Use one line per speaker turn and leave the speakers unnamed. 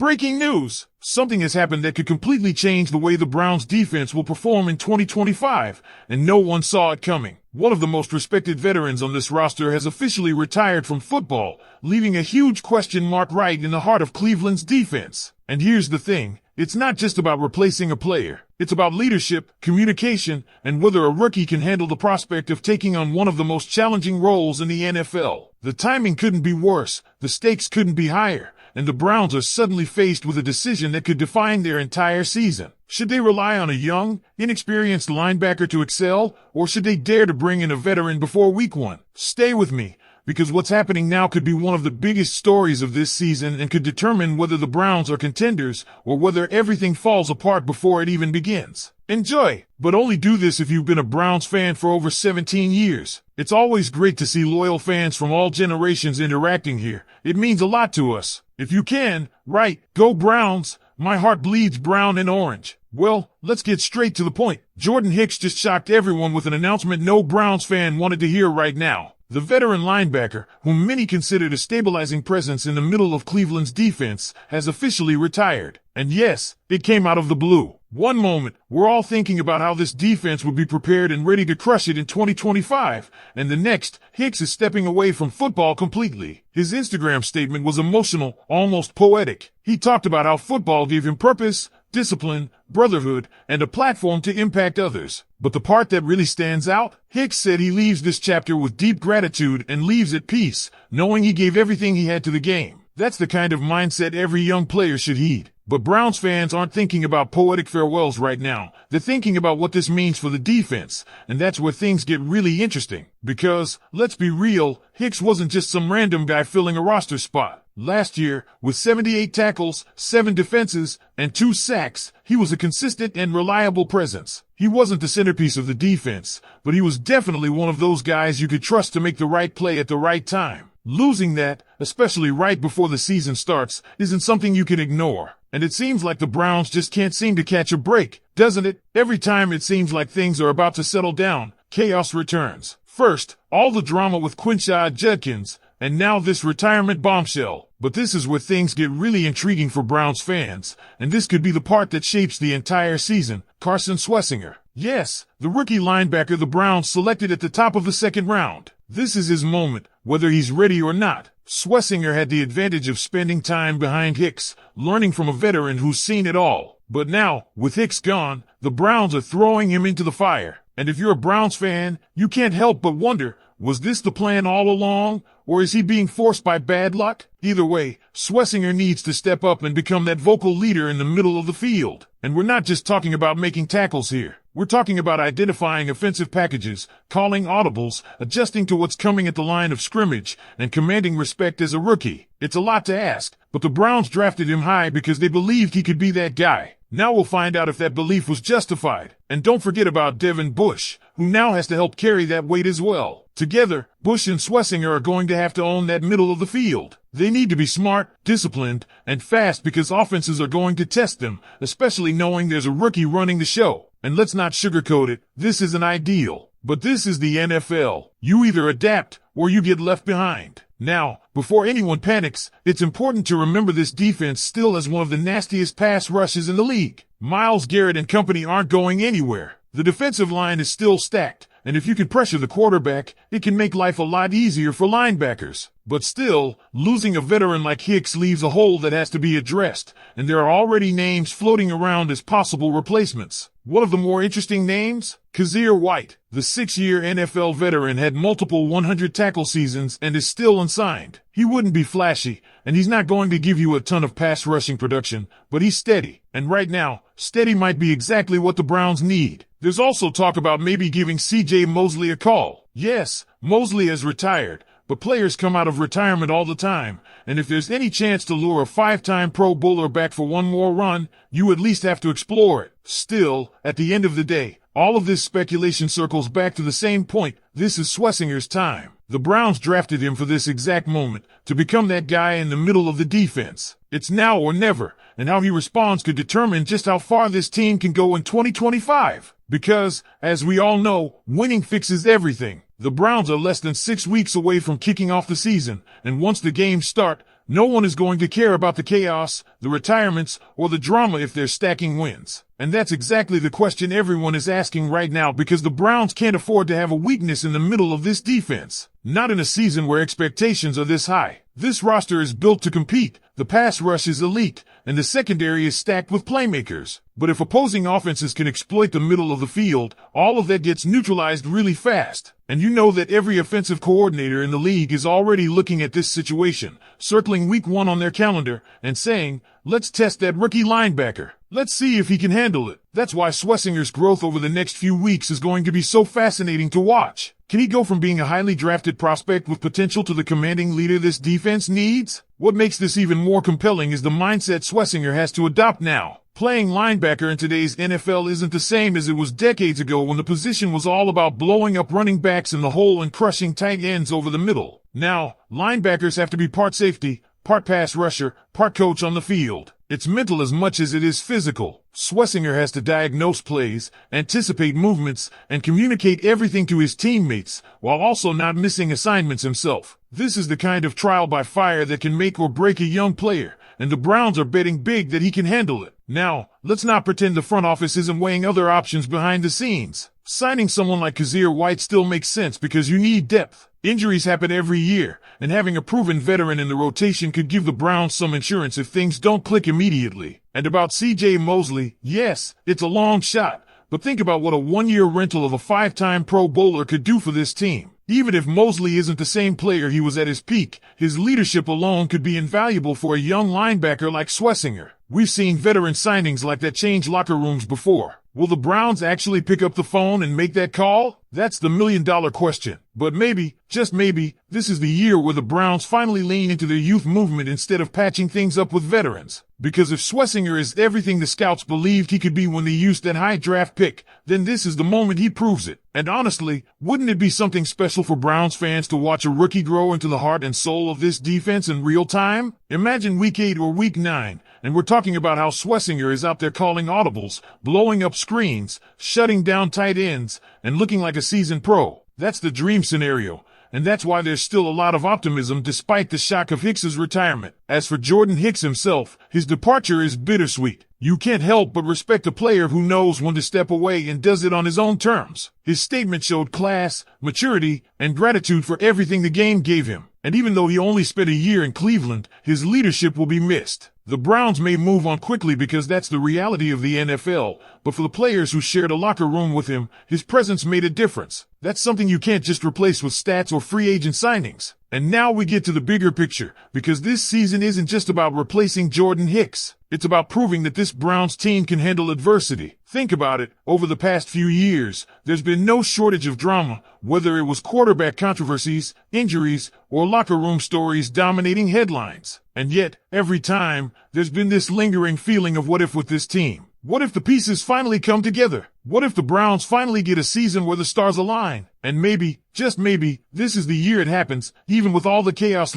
Breaking news! Something has happened that could completely change the way the Browns defense will perform in 2025, and no one saw it coming. One of the most respected veterans on this roster has officially retired from football, leaving a huge question mark right in the heart of Cleveland's defense. And here's the thing, it's not just about replacing a player. It's about leadership, communication, and whether a rookie can handle the prospect of taking on one of the most challenging roles in the NFL. The timing couldn't be worse, the stakes couldn't be higher, and the Browns are suddenly faced with a decision that could define their entire season. Should they rely on a young, inexperienced linebacker to excel, or should they dare to bring in a veteran before week 1? Stay with me, because what's happening now could be one of the biggest stories of this season and could determine whether the Browns are contenders or whether everything falls apart before it even begins. Enjoy, but only do this if you've been a Browns fan for over 17 years. It's always great to see loyal fans from all generations interacting here. It means a lot to us. If you can, right, go Browns. My heart bleeds brown and orange. Well, let's get straight to the point. Jordan Hicks just shocked everyone with an announcement no Browns fan wanted to hear right now. The veteran linebacker, whom many considered a stabilizing presence in the middle of Cleveland's defense, has officially retired. And yes, it came out of the blue. One moment, we're all thinking about how this defense would be prepared and ready to crush it in 2025, and the next, Hicks is stepping away from football completely. His Instagram statement was emotional, almost poetic. He talked about how football gave him purpose, discipline, brotherhood, and a platform to impact others. But the part that really stands out? Hicks said he leaves this chapter with deep gratitude and leaves at peace, knowing he gave everything he had to the game. That's the kind of mindset every young player should heed. But Browns fans aren't thinking about poetic farewells right now. They're thinking about what this means for the defense, and that's where things get really interesting. Because, let's be real, Hicks wasn't just some random guy filling a roster spot. Last year, with 78 tackles, 7 defenses, and 2 sacks, he was a consistent and reliable presence. He wasn't the centerpiece of the defense, but he was definitely one of those guys you could trust to make the right play at the right time. Losing that, especially right before the season starts, isn't something you can ignore. And it seems like the Browns just can't seem to catch a break, doesn't it? Every time it seems like things are about to settle down, chaos returns. First, all the drama with Quinshad Judkins, and now this retirement bombshell. But this is where things get really intriguing for Browns fans, and this could be the part that shapes the entire season. Carson Swessinger. Yes, the rookie linebacker the Browns selected at the top of the second round. This is his moment, whether he's ready or not. Swessinger had the advantage of spending time behind Hicks, learning from a veteran who's seen it all. But now, with Hicks gone, the Browns are throwing him into the fire. And if you're a Browns fan, you can't help but wonder, was this the plan all along, or is he being forced by bad luck? Either way, Swessinger needs to step up and become that vocal leader in the middle of the field. And we're not just talking about making tackles here. We're talking about identifying offensive packages, calling audibles, adjusting to what's coming at the line of scrimmage, and commanding respect as a rookie. It's a lot to ask, but the Browns drafted him high because they believed he could be that guy. Now we'll find out if that belief was justified. And don't forget about Devin Bush, who now has to help carry that weight as well. Together, Bush and Swessinger are going to have to own that middle of the field. They need to be smart, disciplined, and fast because offenses are going to test them, especially knowing there's a rookie running the show. And let's not sugarcoat it, this isn't ideal. But this is the NFL. You either adapt, or you get left behind. Now, before anyone panics, it's important to remember this defense still has one of the nastiest pass rushes in the league. Myles Garrett and company aren't going anywhere. The defensive line is still stacked, and if you can pressure the quarterback, it can make life a lot easier for linebackers. But still, losing a veteran like Hicks leaves a hole that has to be addressed, and there are already names floating around as possible replacements. One of the more interesting names? Kazir White. The 6-year NFL veteran had multiple 100-tackle seasons and is still unsigned. He wouldn't be flashy, and he's not going to give you a ton of pass rushing production, but he's steady. And right now, steady might be exactly what the Browns need. There's also talk about maybe giving C.J. Mosley a call. Yes, Mosley has retired, but players come out of retirement all the time, and if there's any chance to lure a 5-time Pro Bowler back for one more run, you at least have to explore it. Still, at the end of the day, all of this speculation circles back to the same point. This is Swessinger's time. The Browns drafted him for this exact moment, to become that guy in the middle of the defense. It's now or never, and how he responds could determine just how far this team can go in 2025. Because, as we all know, winning fixes everything. The Browns are less than 6 weeks away from kicking off the season, and once the games start, no one is going to care about the chaos, the retirements, or the drama if they're stacking wins. And that's exactly the question everyone is asking right now, because the Browns can't afford to have a weakness in the middle of this defense. Not in a season where expectations are this high. This roster is built to compete, the pass rush is elite, and the secondary is stacked with playmakers. But if opposing offenses can exploit the middle of the field, all of that gets neutralized really fast. And you know that every offensive coordinator in the league is already looking at this situation, circling week 1 on their calendar, and saying, let's test that rookie linebacker. Let's see if he can handle it. That's why Schlesinger's growth over the next few weeks is going to be so fascinating to watch. Can he go from being a highly drafted prospect with potential to the commanding leader this defense needs? What makes this even more compelling is the mindset Schlesinger has to adopt now. Playing linebacker in today's NFL isn't the same as it was decades ago, when the position was all about blowing up running backs in the hole and crushing tight ends over the middle. Now, linebackers have to be part safety, part pass rusher, part coach on the field. It's mental as much as it is physical. Schlesinger has to diagnose plays, anticipate movements, and communicate everything to his teammates, while also not missing assignments himself. This is the kind of trial by fire that can make or break a young player, and the Browns are betting big that he can handle it. Now, let's not pretend the front office isn't weighing other options behind the scenes. Signing someone like Kazir White still makes sense because you need depth. Injuries happen every year, and having a proven veteran in the rotation could give the Browns some insurance if things don't click immediately. And about C.J. Mosley, yes, it's a long shot, but think about what a one-year rental of a 5-time Pro Bowler could do for this team. Even if Mosley isn't the same player he was at his peak, his leadership alone could be invaluable for a young linebacker like Schlesinger. We've seen veteran signings like that change locker rooms before. Will the Browns actually pick up the phone and make that call? That's the million-dollar question. But maybe, just maybe, this is the year where the Browns finally lean into their youth movement instead of patching things up with veterans. Because if Schlesinger is everything the scouts believed he could be when they used that high draft pick, then this is the moment he proves it. And honestly, wouldn't it be something special for Browns fans to watch a rookie grow into the heart and soul of this defense in real time? Imagine week 8 or week 9. And we're talking about how Schlesinger is out there calling audibles, blowing up screens, shutting down tight ends, and looking like a seasoned pro. That's the dream scenario, and that's why there's still a lot of optimism despite the shock of Hicks's retirement. As for Jordan Hicks himself, his departure is bittersweet. You can't help but respect a player who knows when to step away and does it on his own terms. His statement showed class, maturity, and gratitude for everything the game gave him. And even though he only spent a year in Cleveland, his leadership will be missed. The Browns may move on quickly because that's the reality of the NFL, but for the players who shared a locker room with him, his presence made a difference. That's something you can't just replace with stats or free agent signings. And now we get to the bigger picture, because this season isn't just about replacing Jordan Hicks. It's about proving that this Browns team can handle adversity. Think about it. Over the past few years, there's been no shortage of drama, whether it was quarterback controversies, injuries, or locker room stories dominating headlines. And yet, every time, there's been this lingering feeling of what if with this team. What if the pieces finally come together? What if the Browns finally get a season where the stars align? And maybe, just maybe, this is the year it happens, even with all the chaos